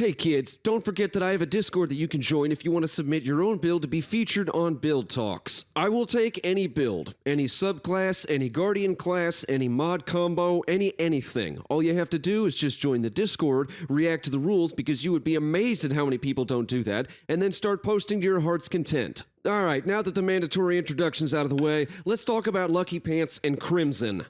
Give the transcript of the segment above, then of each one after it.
Hey kids, don't forget that I have a Discord that you can join if you want to submit your own build to be featured on Build Talks. I will take any build, any subclass, any guardian class, any mod combo, anything. All you have to do is just join the Discord, react to the rules because you would be amazed at how many people don't do that, and then start posting to your heart's content. Alright, now that the mandatory introduction's out of the way, let's talk about Lucky Pants and Crimson.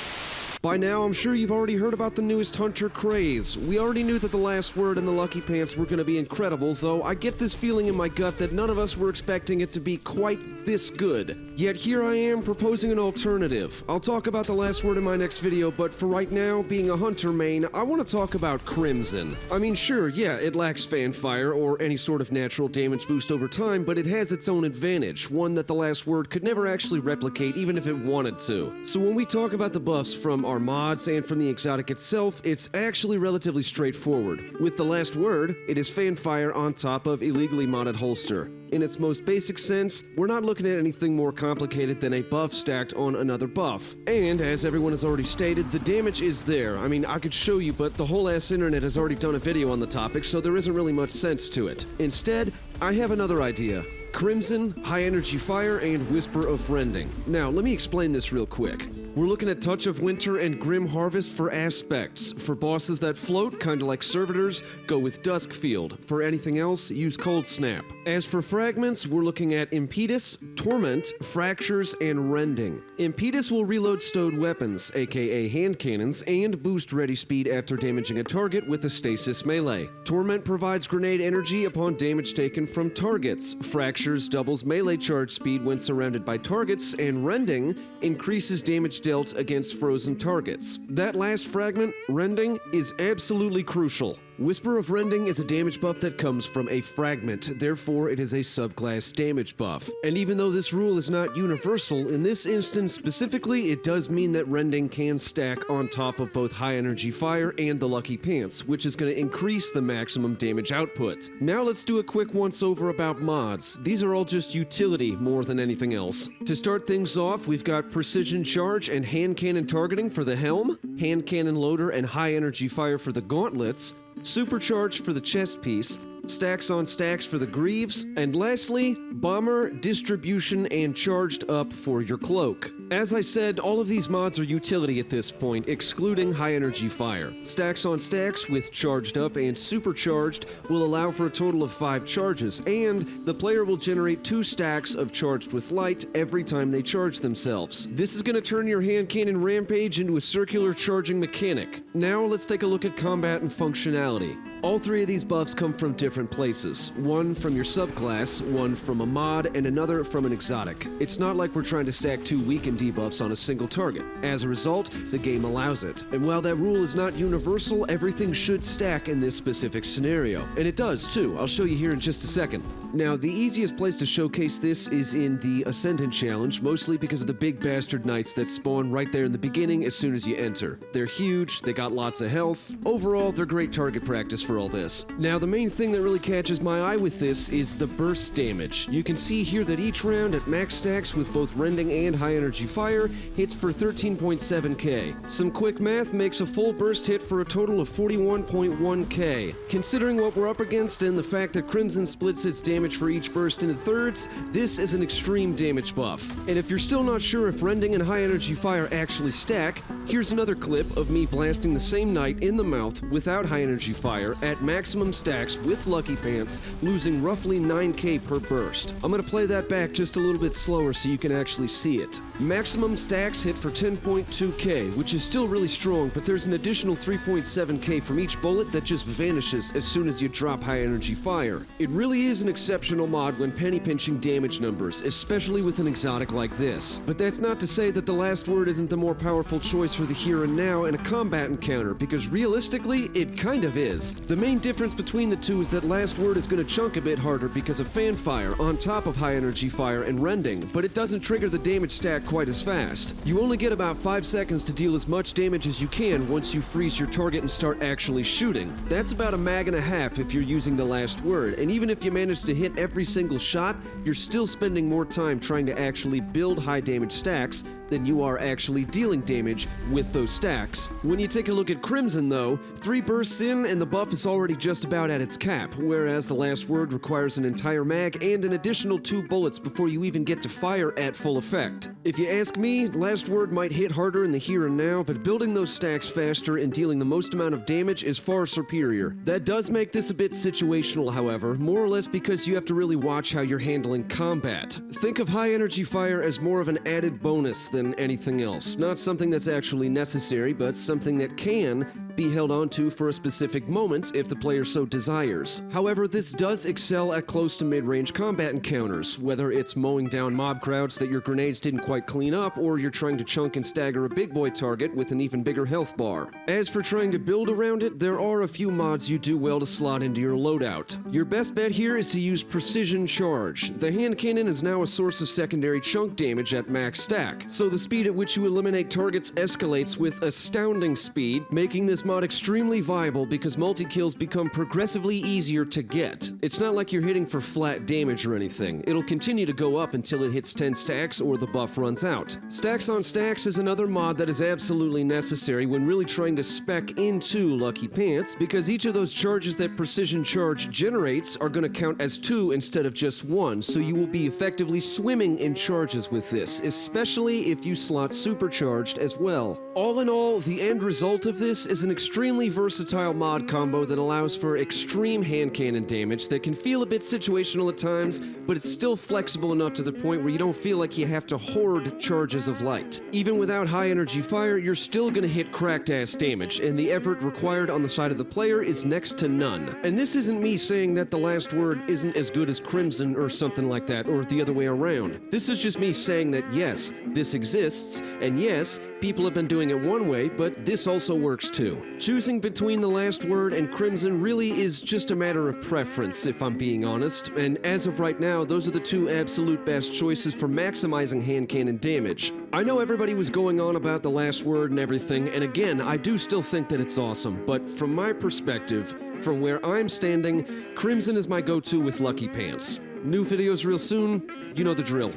By now, I'm sure you've already heard about the newest Hunter craze. We already knew that the last word and the Lucky Pants were going to be incredible, though I get this feeling in my gut that none of us were expecting it to be quite this good. Yet here I am proposing an alternative. I'll talk about the last word in my next video, but for right now, being a Hunter main, I want to talk about Crimson. I mean, sure, yeah, it lacks fanfire or any sort of natural damage boost over time, but it has its own advantage, one that the last word could never actually replicate even if it wanted to. So when we talk about the buffs from our mods and from the exotic itself, it's actually relatively straightforward. With the last word, it is fanfire on top of illegally modded holster. In its most basic sense, we're not looking at anything more complicated than a buff stacked on another buff. And, as everyone has already stated, the damage is there. I mean, I could show you, but the whole ass internet has already done a video on the topic, so there isn't really much sense to it. Instead, I have another idea. Crimson, High Energy Fire, and Whisper of Rending. Now, let me explain this real quick. We're looking at Touch of Winter and Grim Harvest for aspects. For bosses that float, kinda like servitors, go with Duskfield. For anything else, use Cold Snap. As for fragments, we're looking at Impetus, Torment, Fractures, and Rending. Impetus will reload stowed weapons, aka Handcannons, and boost ready speed after damaging a target with a stasis melee. Torment provides grenade energy upon damage taken from targets. Fractures doubles melee charge speed when surrounded by targets, and Rending increases damage dealt against frozen targets. That last fragment, Rending, is absolutely crucial. Whisper of Rending is a damage buff that comes from a fragment, therefore it is a subclass damage buff. And even though this rule is not universal, in this instance specifically, it does mean that Rending can stack on top of both High Energy Fire and the Lucky Pants, which is going to increase the maximum damage output. Now let's do a quick once-over about mods. These are all just utility more than anything else. To start things off, we've got Precision Charge and Hand Cannon Targeting for the Helm, Hand Cannon Loader and High Energy Fire for the Gauntlets, Supercharge for the chest piece, stacks on stacks for the greaves, and lastly, bomber, distribution, and charged up for your cloak. As I said, all of these mods are utility at this point, excluding High Energy Fire. Stacks on stacks with charged up and supercharged will allow for a total of 5 charges, and the player will generate 2 stacks of charged with light every time they charge themselves. This is going to turn your hand cannon rampage into a circular charging mechanic. Now let's take a look at combat and functionality. All 3 of these buffs come from different places. One from your subclass, one from a mod, and another from an exotic. It's not like we're trying to stack 2 weakened debuffs on a single target. As a result, the game allows it. And while that rule is not universal, everything should stack in this specific scenario. And it does too. I'll show you here in just a second. Now, the easiest place to showcase this is in the Ascendant Challenge, mostly because of the big bastard knights that spawn right there in the beginning as soon as you enter. They're huge, they got lots of health. Overall, they're great target practice for all this. Now, the main thing that really catches my eye with this is the burst damage. You can see here that each round at max stacks with both Rending and High Energy Fire hits for 13.7k. Some quick math makes a full burst hit for a total of 41.1k. Considering what we're up against and the fact that Crimson splits its damage for each burst into thirds, this is an extreme damage buff. And if you're still not sure if Rending and High Energy Fire actually stack, here's another clip of me blasting the same knight in the mouth without High Energy Fire at maximum stacks with Lucky Pants, losing roughly 9k per burst. I'm gonna play that back just a little bit slower so you can actually see it. Maximum stacks hit for 10.2k, which is still really strong, but there's an additional 3.7k from each bullet that just vanishes as soon as you drop High Energy Fire. It really is an exceptional mod when penny pinching damage numbers, especially with an exotic like this. But that's not to say that the last word isn't the more powerful choice for the here and now in a combat encounter, because realistically, it kind of is. The main difference between the two is that last word is going to chunk a bit harder because of fanfire on top of High Energy Fire and Rending, but it doesn't trigger the damage stack quite as fast. You only get about 5 seconds to deal as much damage as you can once you freeze your target and start actually shooting. That's about a mag and a half if you're using the last word, and even if you manage to hit every single shot, you're still spending more time trying to actually build high damage stacks than you are actually dealing damage with those stacks. When you take a look at Crimson though, 3 bursts in and the buff is already just about at its cap, whereas the last word requires an entire mag and an additional 2 bullets before you even get to fire at full effect. If you ask me, last word might hit harder in the here and now, but building those stacks faster and dealing the most amount of damage is far superior. That does make this a bit situational, however, more or less because you have to really watch how you're handling combat. Think of high energy fire as more of an added bonus than anything else, not something that's actually necessary, but something that can be held onto for a specific moment if the player so desires. However, this does excel at close to mid-range combat encounters, whether it's mowing down mob crowds that your grenades didn't quite clean up, or you're trying to chunk and stagger a big boy target with an even bigger health bar. As for trying to build around it, there are a few mods you do well to slot into your loadout. Your best bet here is to use Precision Charge. The hand cannon is now a source of secondary chunk damage at max stack, so the speed at which you eliminate targets escalates with astounding speed, making this mod extremely viable because multi-kills become progressively easier to get. It's not like you're hitting for flat damage or anything. It'll continue to go up until it hits 10 stacks or the buff runs out. Stacks on Stacks is another mod that is absolutely necessary when really trying to spec into Lucky Pants, because each of those charges that Precision Charge generates are going to count as 2 instead of just 1, so you will be effectively swimming in charges with this, especially if you slot Supercharged as well. All in all, the end result of this is an extremely versatile mod combo that allows for extreme hand cannon damage that can feel a bit situational at times, but it's still flexible enough to the point where you don't feel like you have to hoard charges of light. Even without high energy fire, you're still gonna hit cracked ass damage, and the effort required on the side of the player is next to none. And this isn't me saying that the last word isn't as good as Crimson or something like that, or the other way around. This is just me saying that yes, this exists, and yes, people have been doing it one way, but this also works too. Choosing between the last word and Crimson really is just a matter of preference, if I'm being honest, and as of right now, those are the 2 absolute best choices for maximizing hand cannon damage. I know everybody was going on about the last word and everything, and again, I do still think that it's awesome, but from my perspective, from where I'm standing, Crimson is my go-to with Lucky Pants. New videos real soon, you know the drill.